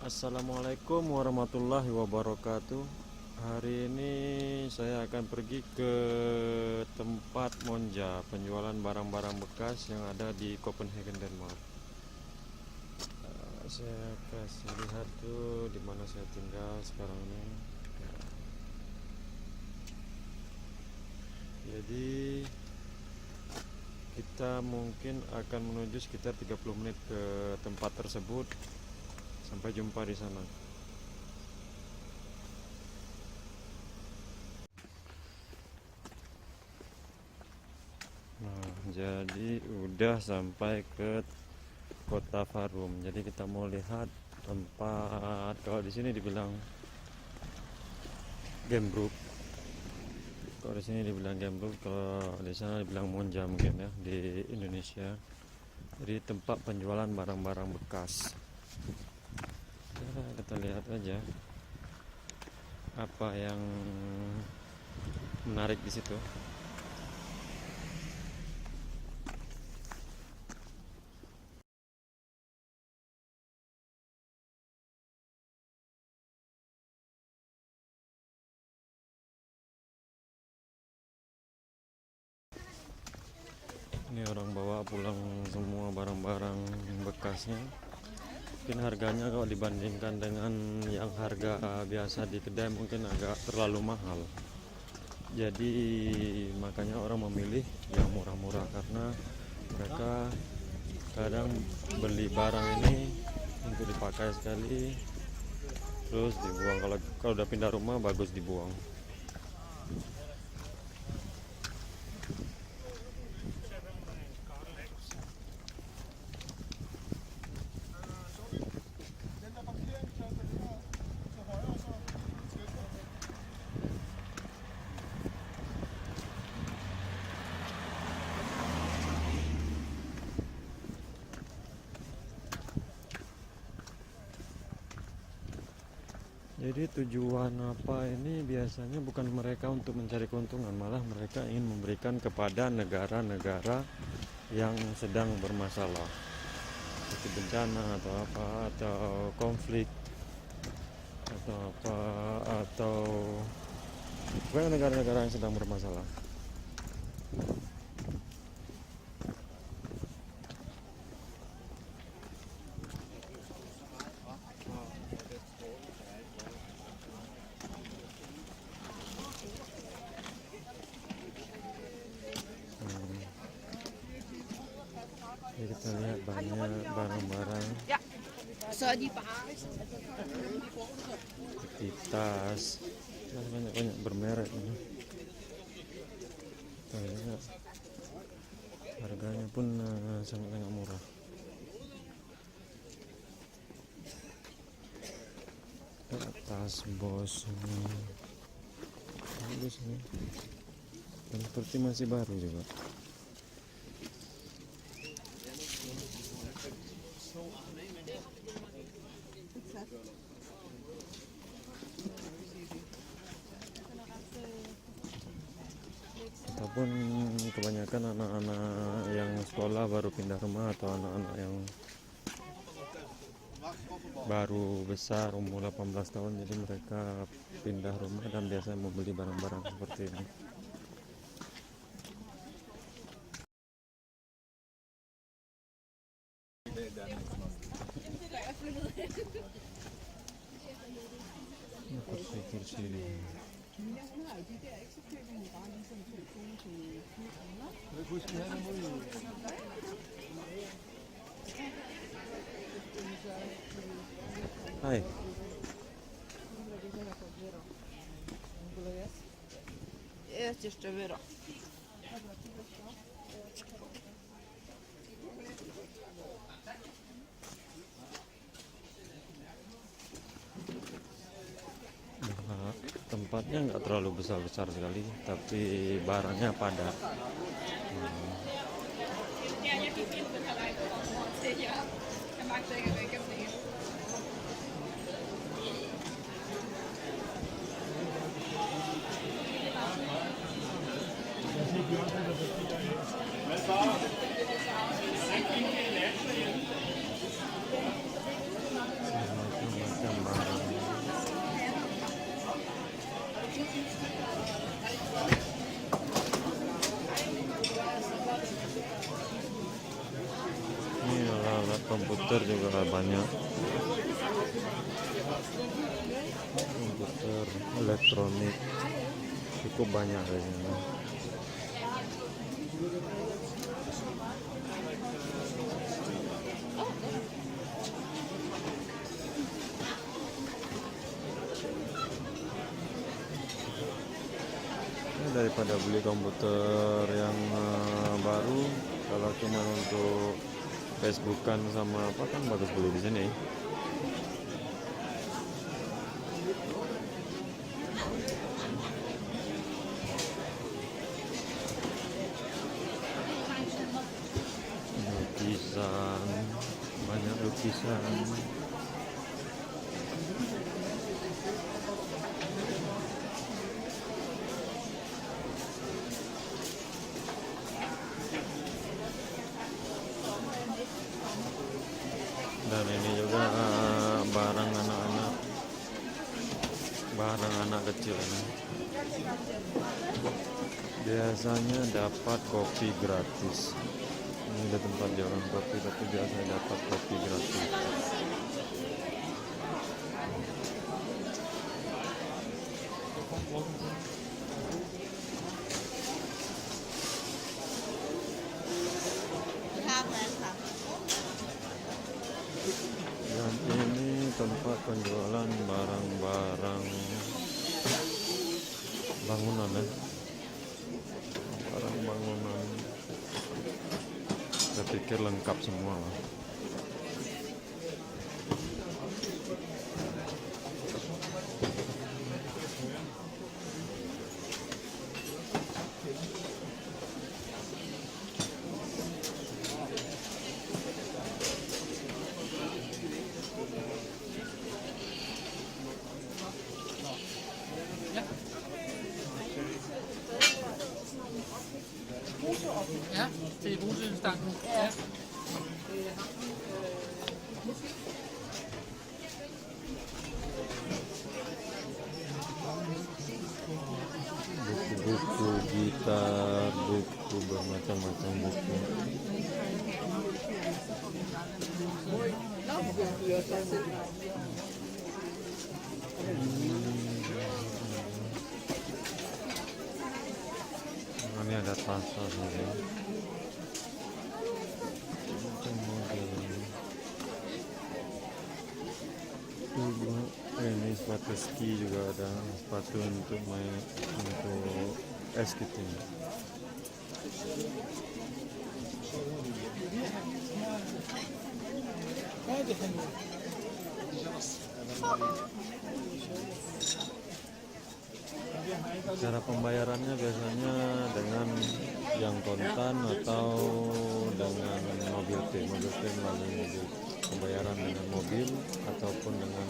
Assalamualaikum warahmatullahi wabarakatuh. Hari ini saya akan pergi ke tempat Monja, penjualan barang-barang bekas yang ada di Copenhagen, Denmark. Saya kasih lihat tuh di mana saya tinggal sekarang ini. Jadi kita mungkin akan menuju sekitar 30 menit ke tempat tersebut. Sampai jumpa di sana. Nah, jadi udah sampai ke Kota Farum. Jadi kita mau lihat tempat, kalau di sini dibilang Gembrook. Kalau di sini dibilang Gembrook, kalau di sana dibilang Monja mungkin ya di Indonesia. Jadi tempat penjualan barang-barang bekas. Ya, kita lihat aja apa yang menarik di situ. Ini orang bawa pulang semua barang-barang bekasnya. Mungkin harganya kalau dibandingkan dengan yang harga biasa di kedai mungkin agak terlalu mahal. Jadi makanya orang memilih yang murah-murah karena mereka kadang beli barang ini untuk dipakai sekali terus dibuang. Kalau udah pindah rumah bagus dibuang. Jadi tujuan apa ini biasanya bukan mereka untuk mencari keuntungan, malah mereka ingin memberikan kepada negara-negara yang sedang bermasalah, seperti bencana atau apa, atau konflik atau apa, atau bukan negara-negara yang sedang bermasalah. Jadi kita lihat banyak barang-barang seperti tas, banyak bermerek ini. Kita lihat harganya pun sangat-sangat murah. Tas Bos ini bagus nih, dan seperti masih baru juga. Ataupun kebanyakan anak-anak yang sekolah baru pindah rumah atau anak-anak yang baru besar umur 18 tahun, jadi mereka pindah rumah dan biasanya membeli barang-barang seperti ini. Kursi-kursi ini. Hai. Jeszcze wyrok. Nah, tempatnya nggak terlalu besar-besar sekali, tapi barangnya padat. komputer juga banyak, komputer elektronik cukup banyak kayaknya. Daripada beli komputer yang baru, kalau cuma untuk Facebookan sama apa kan bagus beli di sini. Lukisan, banyak lukisan. Dan ini juga barang anak-anak, barang anak kecil ini. Biasanya dapat kopi gratis. Ini ada tempat jualan kopi, tapi biasanya dapat kopi gratis. Dan ini tempat penjualan barang-barang bangunan ya. Barang bangunan. Saya pikir lengkap semua lah. Ja, til brugsinstansen. Ja. Buku-buku gitar, buku bermacam-macam buku. Ini ada tas saja. Ini sepatu ski juga ada, sepatu untuk main untuk es skating. Cara pembayarannya biasanya dengan yang kontan atau dengan mobil pay. Mobil pay melalui mobil, pembayaran dengan mobil ataupun dengan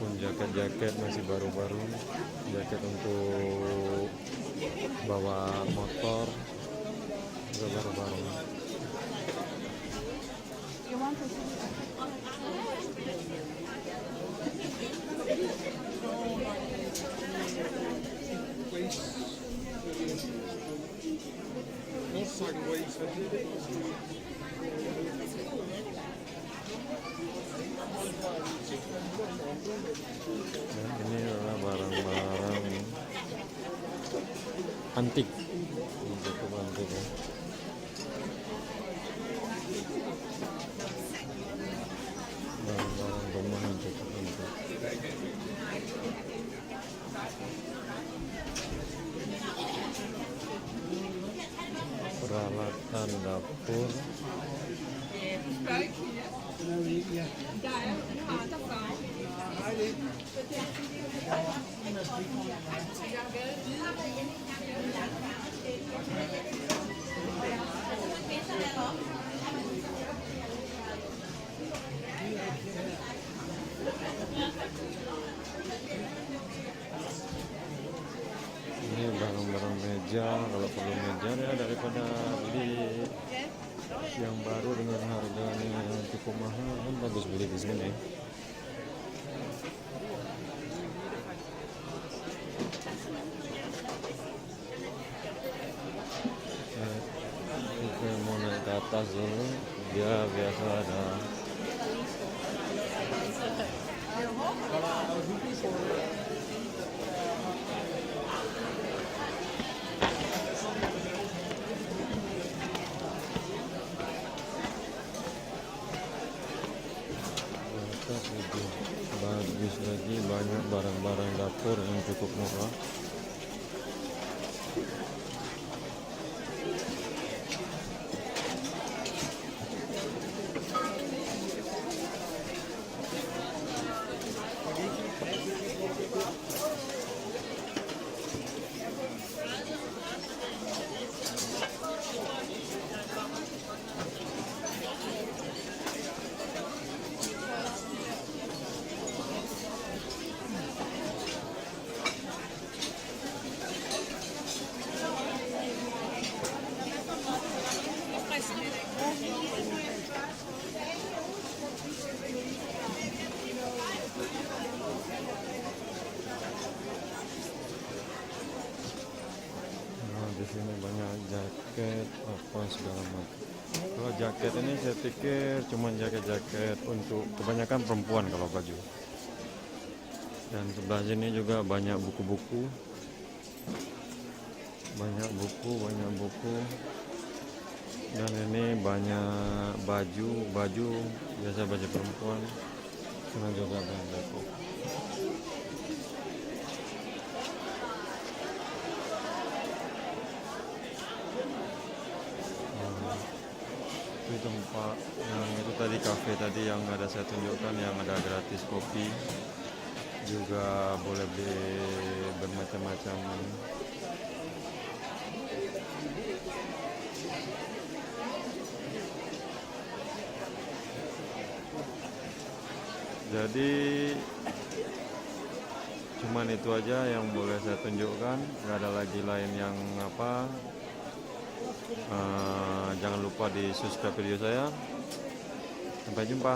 walaupun jaket-jaket masih baru-baru, jaket untuk bawa motor juga baru-baru. Dan ini adalah barang-barang antik, cukup antik ya. Barang-barang rumah yang cukup antik. Peralatan dapur. meja, kalau perlu meja ya daripada beli yang baru dengan harganya yang cukup mahal, kan bagus beli di sini. Kita mau naik ke atas dulu, dia biasa ada atas lebih bagus lagi, banyak barang-barang dapur yang cukup murah. Nah, di sini banyak jaket apa segala macam. Kalau jaket ini saya pikir cuma jaket-jaket untuk kebanyakan perempuan kalau baju. Dan sebelah sini juga banyak buku-buku. Banyak buku. Dan ini banyak baju biasa baju perempuan. Sana juga banyak jaket. Itu tempat yang itu tadi, kafe tadi yang ada saya tunjukkan, yang ada gratis kopi, juga boleh beli bermacam-macam. Jadi cuman itu aja yang boleh saya tunjukkan, nggak ada lagi lain yang apa. Jangan lupa di subscribe video saya. Sampai jumpa.